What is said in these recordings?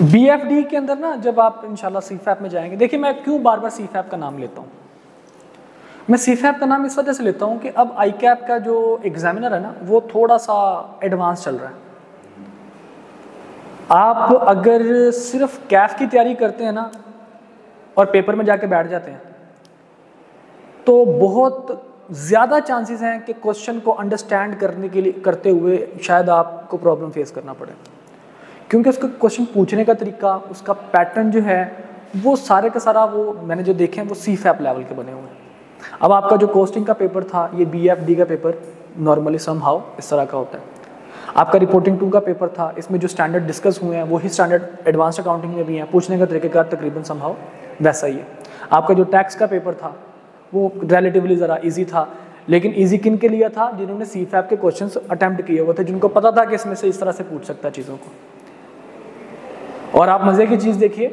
BFD के अंदर ना जब आप इंशाल्लाह CFAP में जाएंगे, देखिए मैं क्यों बार बार CFAP का नाम लेता हूँ। मैं CFAP का नाम इस वजह से लेता हूँ कि अब ICAP का जो एग्जामिनर है ना वो थोड़ा सा एडवांस चल रहा है। आप अगर सिर्फ कैफ की तैयारी करते हैं ना और पेपर में जाके बैठ जाते हैं तो बहुत ज़्यादा चांसेस हैं कि क्वेश्चन को अंडरस्टैंड करने के लिए करते हुए शायद आपको प्रॉब्लम फेस करना पड़े, क्योंकि उसका क्वेश्चन पूछने का तरीका, उसका पैटर्न जो है वो सारे का सारा वो मैंने जो देखे हैं वो CFAP लेवल के बने हुए हैं। अब आपका जो कोस्टिंग का पेपर था, ये BFD का पेपर नॉर्मली समहाउ इस तरह का होता है। आपका रिपोर्टिंग 2 का पेपर था, इसमें जो स्टैंडर्ड डिस्कस हुए हैं वही स्टैंडर्ड एडवांस अकाउंटिंग में भी हैं, पूछने का तरीक़ेकार तकरीबन समहाउ वैसा ही है। आपका जो टैक्स का पेपर था वो रिलेटिवली ज़रा इजी था, लेकिन इजी किन के लिए था? जिन्होंने CFAP के क्वेश्चंस अटेम्प्ट किए हुए थे, जिनको पता था कि इसमें से इस तरह से पूछ सकता है चीज़ों को। और आप मज़े की चीज़ देखिए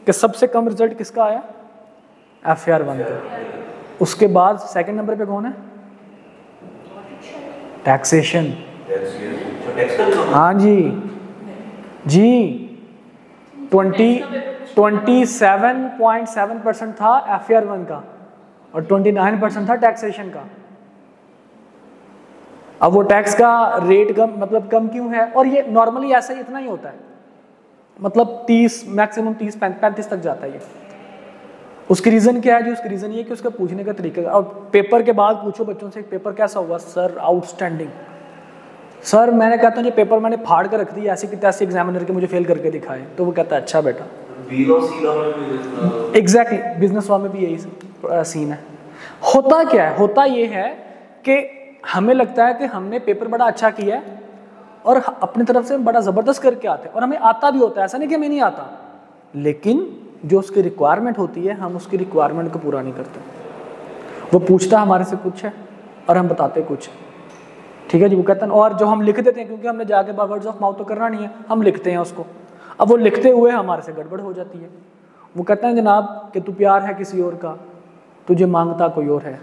कि सबसे कम रिजल्ट किसका आया? FAR 1 का। उसके बाद सेकंड नंबर पे कौन है? टैक्सेशन। हाँ जी 27.7% था FAR 1 का और 29% था टैक्सेशन का। अब वो टैक्स का रेट कम क्यों है? और ये नॉर्मली ऐसा ही इतना ही होता है, मतलब 30 मैक्सिमम 30-35 तक जाता है ये। उसकी रीज़न क्या है जी? उसकी रीज़न ये कि उसका पूछने का तरीका। और पेपर के बाद पूछो बच्चों से पेपर कैसा हुआ? Sir outstanding. सर मैंने कहता हूँ ये पेपर मैंने फाड़ कर रख दिया ऐसे कि तैसे एग्जामिनर के मुझे फेल करके दिखाए, तो वो कहता है अच्छा बेटा। एग्जैक्टली बिजनेस लॉ में भी यही सीन है। होता क्या है? होता ये है कि हमें लगता है कि हमने पेपर बड़ा अच्छा किया है और अपनी तरफ से बड़ा ज़बरदस्त करके आते हैं, और हमें आता भी होता है, ऐसा नहीं कि हमें नहीं आता, लेकिन जो उसकी रिक्वायरमेंट होती है हम उसकी रिक्वायरमेंट को पूरा नहीं करते। वो पूछता हमारे से कुछ है और हम बताते कुछ है, ठीक है जी। वो कहते हैं, और जो हम लिख देते हैं क्योंकि हमने जाके वर्ड्स ऑफ माउथ तो करना नहीं है, हम लिखते हैं उसको। अब वो लिखते हुए हमारे से गड़बड़ हो जाती है। वो कहते हैं जनाब कि तू प्यार है किसी और का, तुझे मांगता कोई और है,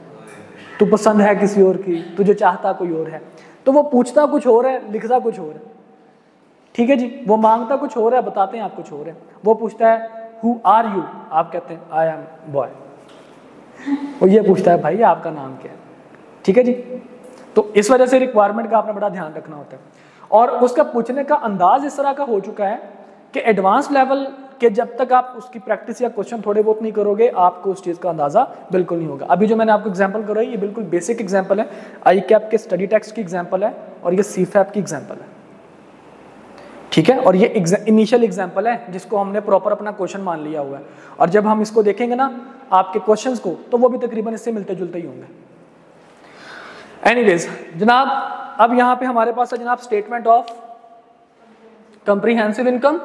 तू पसंद है किसी और की, तुझे चाहता कोई और है। तो वो पूछता कुछ और है, लिखता कुछ और है, ठीक है जी। वो मांगता कुछ और है, बताते हैं आप कुछ और है। वो पूछता है हु आर यू, आप कहते हैं आई एम बॉय। वो ये पूछता है भाई आपका नाम क्या है, ठीक है जी। तो इस वजह से रिक्वायरमेंट का आपने बड़ा ध्यान रखना होता है। और उसका पूछने का अंदाज इस तरह का हो चुका है कि एडवांस लेवल के जब तक आप उसकी प्रैक्टिस या क्वेश्चन थोड़े बहुत नहीं करोगे, आपको उस चीज़ का अंदाजा बिल्कुल नहीं होगा। अभी जो मैंने आपको एग्जांपल कराई ये बिल्कुल बेसिक एग्जांपल है, ICAP के स्टडी टेक्स्ट की एग्जांपल है और ये CFAP की एग्जांपल है, ठीक है। और ये इनिशियल एग्जांपल है जिसको हमने प्रॉपर अपना क्वेश्चन मान लिया हुआ है, और जब हम इसको देखेंगे ना आपके क्वेश्चंस को, तो वो भी तकरीबन इससे मिलते जुलते ही होंगे। एनीवेज जनाब, अब यहाँ पे हमारे पास है जनाब स्टेटमेंट ऑफ कंप्रीहेंसिव इनकम,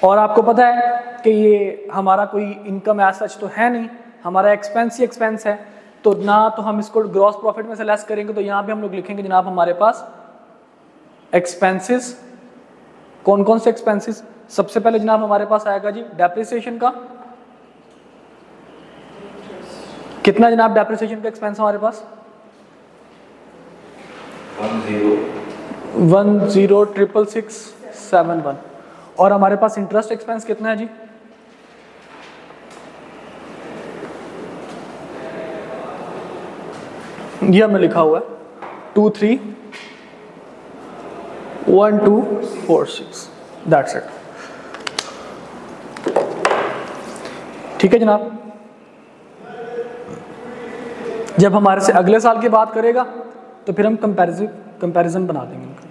और आपको पता है कि ये हमारा कोई इनकम एज सच तो है नहीं, हमारा एक्सपेंस ही एक्सपेंस है। तो ना तो हम इसको ग्रॉस प्रॉफिट में से लेस करेंगे, तो यहाँ पे हम लोग लिखेंगे जनाब हमारे पास एक्सपेंसेस। कौन कौन से एक्सपेंसेस? सबसे पहले जनाब हमारे पास आएगा जी डेप्रिसिएशन का। कितना जनाब डेप्रिसिएशन का एक्सपेंस हमारे पास? 10,66671। और हमारे पास इंटरेस्ट एक्सपेंस कितना है जी? ये हमने लिखा हुआ है 231246, दैट्स इट, ठीक है जनाब। जब हमारे से अगले साल की बात करेगा तो फिर हम कंपैरिजन बना देंगे उनका,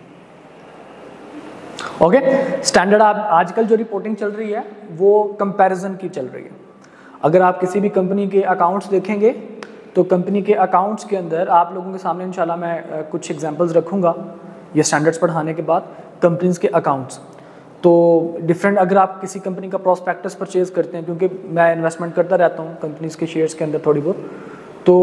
ओके। स्टैंडर्ड आजकल जो रिपोर्टिंग चल रही है वो कंपैरिजन की चल रही है। अगर आप किसी भी कंपनी के अकाउंट्स देखेंगे तो कंपनी के अकाउंट्स के अंदर आप लोगों के सामने इंशाल्लाह मैं कुछ एग्जांपल्स रखूंगा ये स्टैंडर्ड्स पढ़ाने के बाद, कंपनीज के अकाउंट्स। तो डिफरेंट, अगर आप किसी कंपनी का प्रोस्पेक्टस परचेज करते हैं, क्योंकि मैं इन्वेस्टमेंट करता रहता हूँ कंपनीज के शेयर्स के अंदर थोड़ी बहुत, तो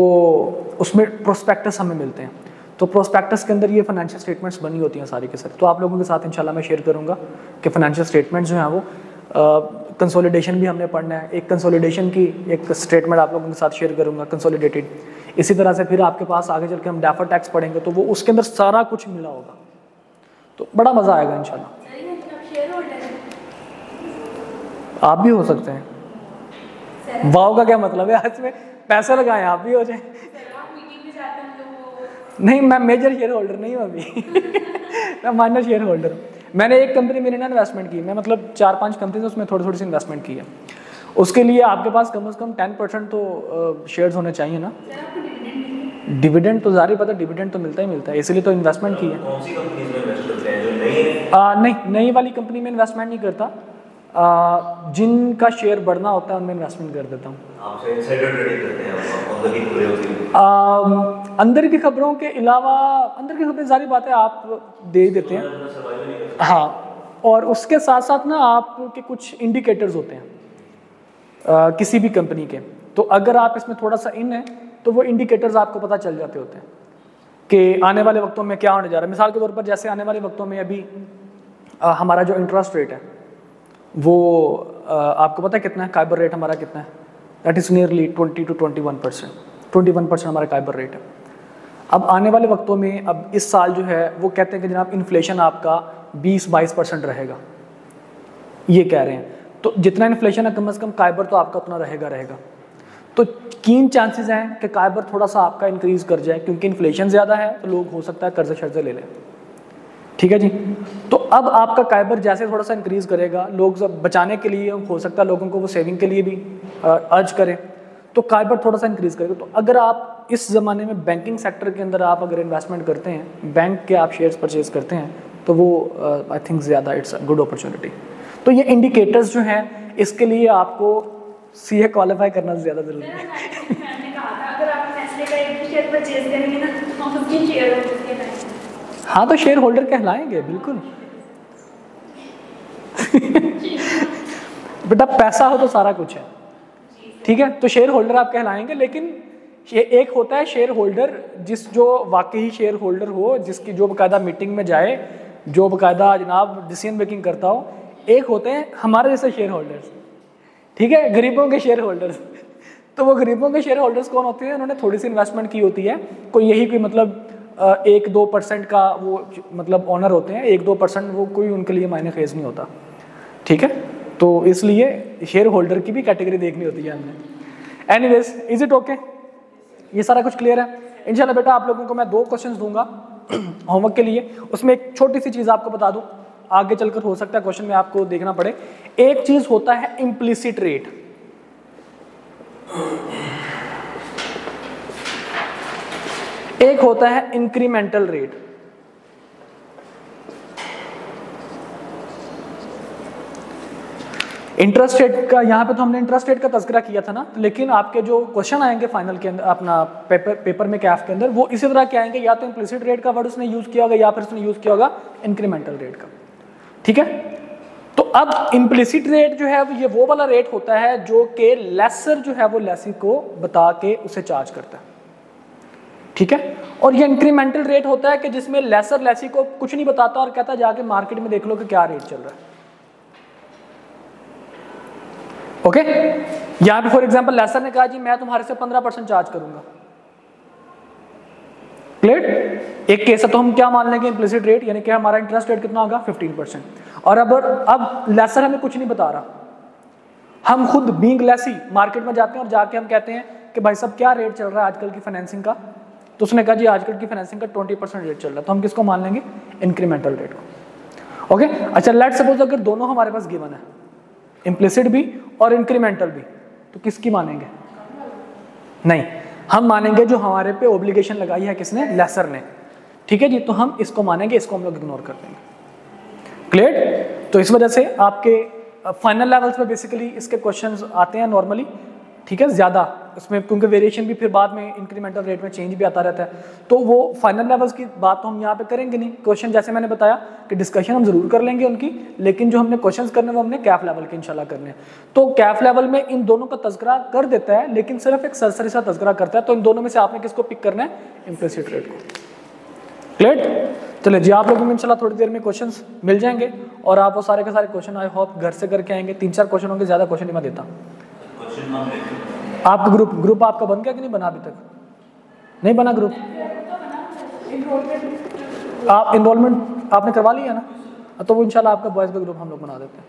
उसमें प्रोस्पेक्टस हमें मिलते हैं। तो प्रोस्पेक्टस के अंदर ये फाइनेंशियल स्टेटमेंट्स बनी होती हैं सारी के सारी। तो आप लोगों के साथ इंशाल्लाह मैं शेयर करूंगा कि फाइनेंशियल स्टेटमेंट्स जो हैं वो कंसोलिडेशन भी हमने पढ़ना है। एक कंसोलिडेशन की एक स्टेटमेंट आप लोगों के साथ शेयर करूंगा कंसोलिडेटेड। इसी तरह से फिर आपके पास आगे चल के हम डेफर्ड टैक्स पढ़ेंगे, तो वो उसके अंदर सारा कुछ मिला होगा, तो बड़ा मज़ा आएगा इंशाल्लाह। आप भी हो सकते हैं। वाव का क्या मतलब है, आज में पैसे लगाए आप भी हो जाए। नहीं, मैं मेजर शेयर होल्डर नहीं हूँ अभी मैं माइनर शेयर होल्डर हूँ। मैंने एक कंपनी में ना इन्वेस्टमेंट की, मैं मतलब 4-5 कंपनी से उसमें थोड़ी थोड़ी सी इन्वेस्टमेंट की है। उसके लिए आपके पास कम से कम 10% तो शेयर्स होने चाहिए ना। डिविडेंड तो ज़ाहिर पता, डिविडेंड तो मिलता ही मिलता है, इसीलिए तो इन्वेस्टमेंट की है। कौन सी कंपनी में इन्वेस्ट करते हैं जो नई है? नहीं, नई वाली कंपनी में इन्वेस्टमेंट नहीं करता, जिनका शेयर बढ़ना होता है उनमें इन्वेस्टमेंट कर देता हूँ। आपसे इनसाइडर ट्रेडिंग करते हैं आप, अंदर की खबरें होती हैं? अंदर की खबरों के अलावा, अंदर की खबरें सारी बातें आप दे ही देते हैं। हाँ, और उसके साथ साथ ना आपके कुछ इंडिकेटर्स होते हैं किसी भी कंपनी के, तो अगर आप इसमें थोड़ा सा इन है तो वो इंडिकेटर्स आपको पता चल जाते होते हैं कि आने वाले वक्तों में क्या होने जा रहा है। मिसाल के तौर पर जैसे आने वाले वक्तों में अभी हमारा जो इंटरेस्ट रेट है वो आपको पता है कितना है, काइबर रेट हमारा कितना है, दैट इज़ नियरली 20 to 21%। 21% हमारा काइबर रेट है। अब आने वाले वक्तों में, अब इस साल जो है वो कहते हैं कि जनाब इन्फ्लेशन आपका 20-22% रहेगा, ये कह रहे हैं। तो जितना इन्फ्लेशन है कम से कम काइबर तो आपका उतना रहेगा। तो कीन चांसेस हैं कि काइबर थोड़ा सा आपका इंक्रीज कर जाए, क्योंकि इन्फ्लेशन ज़्यादा है तो लोग हो सकता है कर्जे शर्जे ले लें। ठीक है जी। तो अब आपका काइबर जैसे थोड़ा सा इंक्रीज करेगा, लोग सब बचाने के लिए हो सकता है लोगों को वो सेविंग के लिए भी अर्ज करें, तो काइबर थोड़ा सा इंक्रीज करेगा। तो अगर आप इस ज़माने में बैंकिंग सेक्टर के अंदर आप अगर इन्वेस्टमेंट करते हैं, बैंक के आप शेयर्स परचेज करते हैं, तो वो आई थिंक ज़्यादा इट्स अ गुड अपॉर्चुनिटी। तो ये इंडिकेटर्स जो हैं, इसके लिए आपको सीए क्वालिफाई करना ज़्यादा ज़रूरी है। हाँ, तो शेयर होल्डर कहलाएंगे बिल्कुल बेटा पैसा हो तो सारा कुछ है, ठीक है। तो शेयर होल्डर आप कहलाएंगे, लेकिन एक होता है शेयर होल्डर जो वाकई शेयर होल्डर हो, जिसकी जो बाकायदा मीटिंग में जाए, जो बाकायदा जनाब डिसीजन मेकिंग करता हो। एक होते हैं हमारे जैसे शेयर होल्डर्स, ठीक है, गरीबों के शेयर होल्डर्स। तो वो गरीबों के शेयर होल्डर्स कौन होते हैं? उन्होंने थोड़ी सी इन्वेस्टमेंट की होती है, कोई यही कोई मतलब 1-2% का वो मतलब ऑनर होते हैं, 1-2% वो कोई उनके लिए मायने खेज नहीं होता, ठीक है। तो इसलिए शेयर होल्डर की भी कैटेगरी देखनी होती है हमने। Anyways, is it okay? ये सारा कुछ क्लियर है? इंशाल्लाह बेटा आप लोगों को मैं 2 क्वेश्चंस दूंगा होमवर्क के लिए। उसमें एक छोटी सी चीज़ आपको बता दूं, आगे चलकर हो सकता है क्वेश्चन में आपको देखना पड़े। एक चीज़ होता है इम्प्लिसिट रेट, एक होता है इंक्रीमेंटल रेट। इंटरेस्ट रेट का यहाँ पे तो हमने इंटरेस्ट रेट का तज़किरा किया था ना, लेकिन आपके जो क्वेश्चन आएंगे फाइनल के अंदर, अपना पेपर में कैफ के अंदर, वो इसी तरह के आएंगे, या तो इम्प्लिसिट रेट का वर्ड उसने यूज़ किया होगा या फिर उसने यूज़ किया होगा इंक्रीमेंटल रेट का, ठीक है। तो अब इम्प्लिसिट रेट जो है ये वो वाला रेट होता है जो कि लेसर जो है वो लेसी को बता के उसे चार्ज करता है, ठीक है। और ये इंक्रीमेंटल रेट होता है कि जिसमें लेसर लेसी को कुछ नहीं बताता और कहता जाके मार्केट में देख लो कि क्या रेट चल रहा है, ओके। यहां पे फॉर एग्जांपल लेसर ने कहा जी मैं तुम्हारे से 15% चार्ज करूंगा, क्लियर। एक केस है तो हम क्या मान लेंगे इम्प्लिसिट रेट, यानी कि हमारा इंटरेस्ट रेट कितना होगा 15%। और अब लेसर हमें कुछ नहीं बता रहा, हम खुद बीइंग लेसी मार्केट में जाते हैं और जाके हम कहते हैं कि भाई साहब क्या रेट चल रहा है आजकल की फाइनेंसिंग का, तो उसने कहा जी आजकल की फाइनेंसिंग का 20% रेट चल रहा है, तो हम किसको मान लेंगे? इंक्रीमेंटल रेट को, ओके। अच्छा, लेट सपोज अगर दोनों हमारे पास गिवन है, इम्प्लिसिट भी और इंक्रीमेंटल भी, तो किसकी मानेंगे? नहीं, हम मानेंगे जो हमारे पे ऑब्लिगेशन लगाई है किसने? लेसर ने, ठीक है जी। तो हम इसको मानेंगे, इसको हम लोग इग्नोर कर देंगे, क्लियर। तो इस वजह से आपके फाइनल लेवल्स पे बेसिकली इसके क्वेश्चंस आते हैं नॉर्मली, ठीक है, ज़्यादा उसमें, क्योंकि वेरिएशन भी फिर बाद में इंक्रीमेंटल रेट में चेंज भी आता रहता है। तो वो फाइनल लेवल्स की बात तो हम यहाँ पे करेंगे नहीं। क्वेश्चन जैसे मैंने बताया कि डिस्कशन हम जरूर कर लेंगे उनकी, लेकिन जो हमने क्वेश्चंस करने वो हमने कैफ लेवल के इंशाल्लाह करने हैं। तो कैफ लेवल में इन दोनों का तज़किरा कर देता है, लेकिन सिर्फ एक सरसरी सा तज़किरा करता है। तो इन दोनों में से आपने किसको पिक करना है? इम्प्लिसिट रेट को, क्लियर। चलिए जी, आप लोगों को इंशाल्लाह थोड़ी देर में क्वेश्चंस मिल जाएंगे और आप वो सारे के सारे क्वेश्चन आई होप घर से करके आएंगे। 3-4 क्वेश्चन होंगे, ज़्यादा क्वेश्चन नहीं मैं देता। आपका ग्रुप आपका बन गया कि नहीं बना? अभी तक नहीं बना ग्रुप। आप इनरोलमेंट आपने करवा लिया ना? तो वो इंशाल्लाह आपका बॉयज़ का ग्रुप हम लोग बना देते हैं।